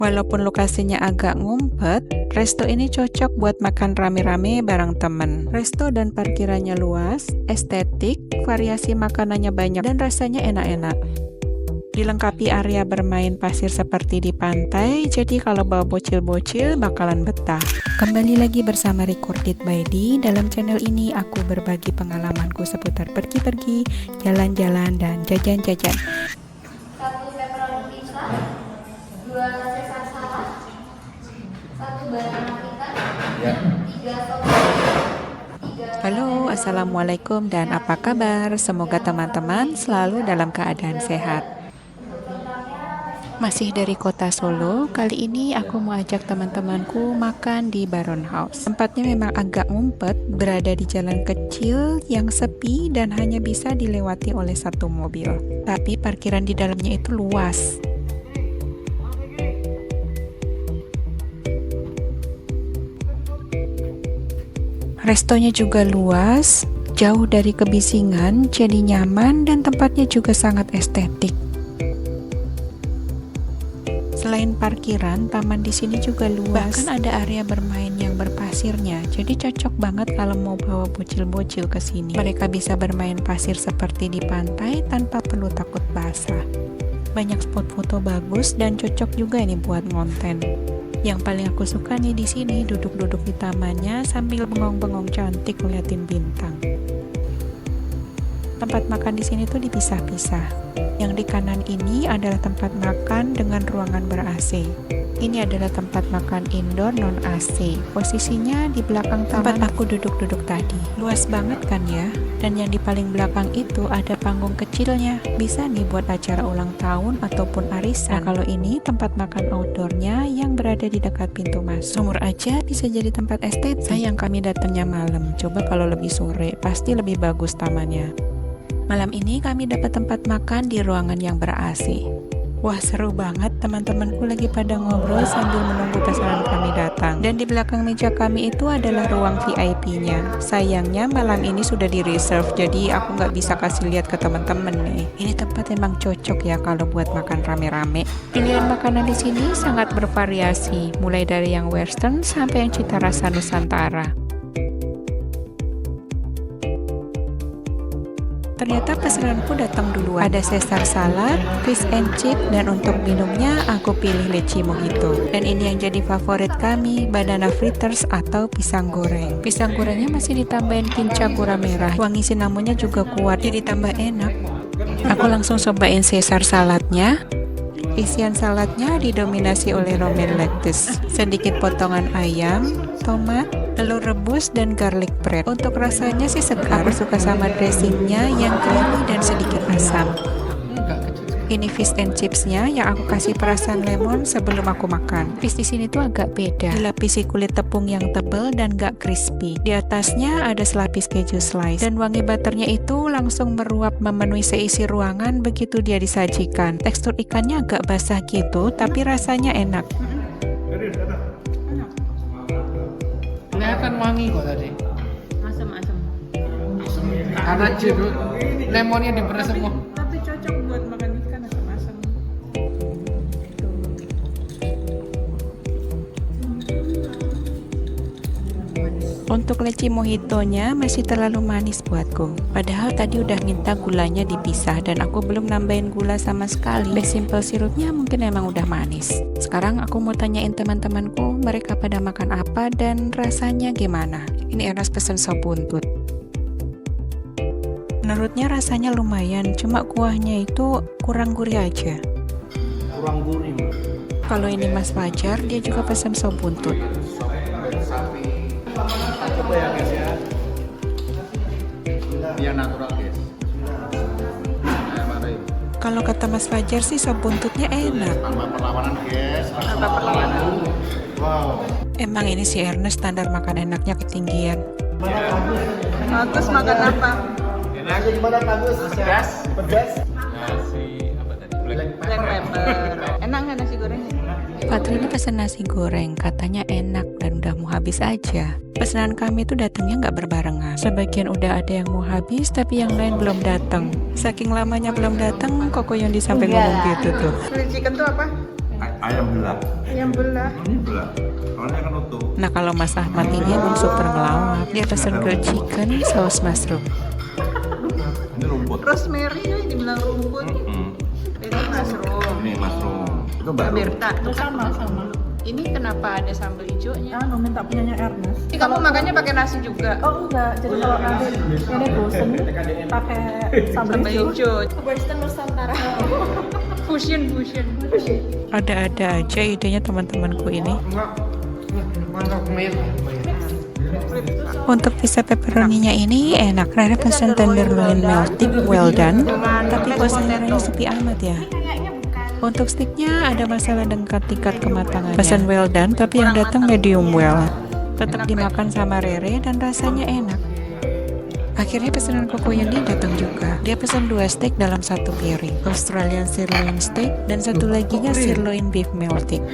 Walaupun lokasinya agak ngumpet, resto ini cocok buat makan rame-rame bareng temen. Resto dan parkirannya luas, estetik, variasi makanannya banyak, dan rasanya enak-enak. Dilengkapi area bermain pasir seperti di pantai, jadi kalau bawa bocil-bocil bakalan betah. Kembali lagi bersama Recorded by D. Dalam channel ini aku berbagi pengalamanku seputar pergi-pergi, jalan-jalan, dan jajan-jajan. Satu pepperoni pizza, dua Caesar salad, satu banana pita, tiga sop, Halo, assalamualaikum dan apa kabar? Semoga teman-teman selalu dalam keadaan sehat. Masih dari kota Solo, kali ini aku mau ajak teman-temanku makan di Baron House. Tempatnya memang agak ngumpet, berada di jalan kecil yang sepi dan hanya bisa dilewati oleh satu mobil. Tapi parkiran di dalamnya itu luas. Restonya juga luas, jauh dari kebisingan, jadi nyaman dan tempatnya juga sangat estetik. Selain parkiran, taman di sini juga luas. Bahkan ada area bermain yang berpasirnya. Jadi cocok banget kalau mau bawa bocil-bocil ke sini. Mereka bisa bermain pasir seperti di pantai tanpa perlu takut basah. Banyak spot foto bagus dan cocok juga nih buat ngonten. Yang paling aku suka nih di sini duduk-duduk di tamannya sambil bengong-bengong cantik ngeliatin bintang. Tempat makan di sini tuh dipisah-pisah. Yang di kanan ini adalah tempat makan dengan ruangan ber-AC. Ini adalah tempat makan indoor non-AC. Posisinya di belakang tempat aku duduk-duduk tadi. Luas banget kan ya? Dan yang di paling belakang itu ada panggung kecilnya. Bisa nih buat acara ulang tahun ataupun arisan. Nah, kalau ini tempat makan outdoornya yang berada di dekat pintu masuk. Sumur aja bisa jadi tempat estetik. Sayang kami datangnya malam. Coba kalau lebih sore, pasti lebih bagus tamannya. Malam ini kami dapat tempat makan di ruangan yang ber-AC. Wah, seru banget, teman-temanku lagi pada ngobrol sambil menunggu pesanan kami datang. Dan di belakang meja kami itu adalah ruang VIP-nya. Sayangnya malam ini sudah di-reserve, jadi aku nggak bisa kasih lihat ke teman-teman nih. Ini tempat emang cocok ya kalau buat makan rame-rame. Pilihan makanan di sini sangat bervariasi, mulai dari yang western sampai yang cita rasa Nusantara. Ternyata pesananku datang duluan. Ada Caesar salad, fish and chip, dan untuk minumnya aku pilih leci mojito. Dan ini yang jadi favorit kami, banana fritters atau pisang goreng. Pisang gorengnya masih ditambahin kinca gula merah. Wangi sinamonnya juga kuat, jadi tambah enak. Aku langsung cobain Caesar saladnya. Isian saladnya didominasi oleh romaine lettuce, sedikit potongan ayam, tomat, telur rebus, dan garlic bread. Untuk rasanya sih segar, aku suka sama dressingnya yang creamy dan sedikit asam. Ini fish and chipsnya yang aku kasih perasan lemon sebelum aku makan. Fish di sini tuh agak beda, dilapisi kulit tepung yang tebal dan gak crispy. Di atasnya ada selapis keju slice, dan wangi butternya itu langsung meruap memenuhi seisi ruangan begitu dia disajikan. Tekstur ikannya agak basah gitu, tapi rasanya enak. Kelihatan wangi kok tadi. Asam-asam. Karena jeruk lemonnya diperes semua. Tapi cocok buat makan ikan asam-asam. Untuk leci mojitonya masih terlalu manis buatku. Padahal tadi udah minta gulanya dipisah dan aku belum nambahin gula sama sekali. Base simple sirupnya mungkin emang udah manis. Sekarang aku mau tanyain teman-temanku mereka pada makan apa dan rasanya gimana. Ini Ernest pesen sop buntut. Menurutnya rasanya lumayan, cuma kuahnya itu kurang gurih aja. Kurang gurih. Kalau ini Mas Fajar, dia juga pesen sop buntut. Coba ya guys ya. Biar natural guys. Nah, mari. Kalau kata Mas Fajar sih sop buntutnya enak. Tanpa perlawanan guys. Tanpa perlawanan. Wow. Emang ini si Ernest standar makan enaknya ketinggian. Bagus makan apa? Enak gimana bagus? Pedas. Pedas. Black pepper. Enak nggak nasi gorengnya? Patri ini pesen nasi goreng, katanya enak dan udah mau habis aja. Pesanan kami tuh datangnya nggak berbarengan. Sebagian udah ada yang mau habis, tapi yang lain belum datang. Saking lamanya belum datang, Koko yang sampai ngomong gitu tuh. Chili chicken tuh apa? ayam belah. Ayam belah. Ini belah. Soalnya kan utuh. Nah kalau Mas Ahmad ini emang super ngelawak. Dia pesen grilled chicken, saus mushroom. Ini rumput. Rosemary ya dibilang rumput. Itu mushroom. Ini mushroom. Itu Mbak baru. Berta, itu sama. Ini kenapa ada sambal hijaunya? Minta punyanya Ernest. Ini kamu makannya pakai nasi juga? Oh enggak, jadi kalau nanti ini bosen pakai sambal Sambal hijau. hijau. Western Nusantara. Fusion. Ada-ada aja idenya teman-temanku ini. Mantap lumayan. Untuk pizza pepperoninya ini enak. Rara pesen tenderloin melting well done, tapi kok seleranya sepi amat ya. Untuk sticknya ada masalah dengan tingkat kematangannya. Pesan well done tapi yang datang medium well. Tetap dimakan sama Rere dan rasanya enak. Akhirnya pesanan Koko Yandi datang juga. Dia pesan 2 steak dalam satu piring. Australian sirloin steak dan satu laginya sirloin beef melting.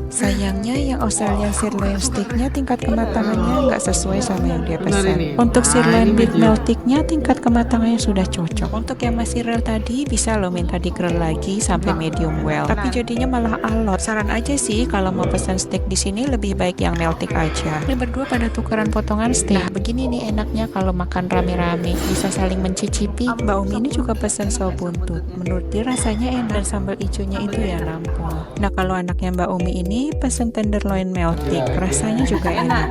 Sayangnya yang Australian sirloin steaknya tingkat kematangannya nggak sesuai sama yang dia pesan. Untuk sirloin beef meltingnya tingkat kematangannya sudah cocok. Untuk yang masih rare tadi bisa lo minta di grill lagi sampai medium well. Tapi jadinya malah alot. Saran aja sih kalau mau pesan steak di sini lebih baik yang melting aja. Ini berdua pada tukeran potongan steak. Nah begini nih enaknya kalau makan rame-rame bisa saling mencicipi. Mbak Umi ini juga pesan sop buntut. Menurut dia rasanya enak dan sambal hijaunya itu ya nampol. Nah kalau anaknya Mbak Umi ini pesen tenderloin melting, rasanya juga enak.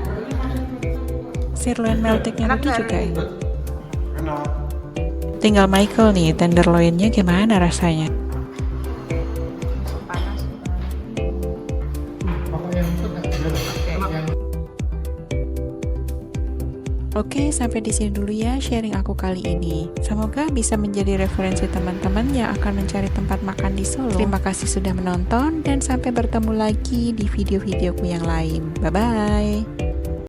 Sirloin meltingnya tadi juga enak. Tinggal Michael nih, tenderloinnya gimana rasanya? Panas. Pokoknya empuk nggak? Oke, sampai di sini dulu ya sharing aku kali ini. Semoga bisa menjadi referensi teman-teman yang akan mencari tempat makan di Solo. Terima kasih sudah menonton dan sampai bertemu lagi di video-videoku yang lain. Bye-bye.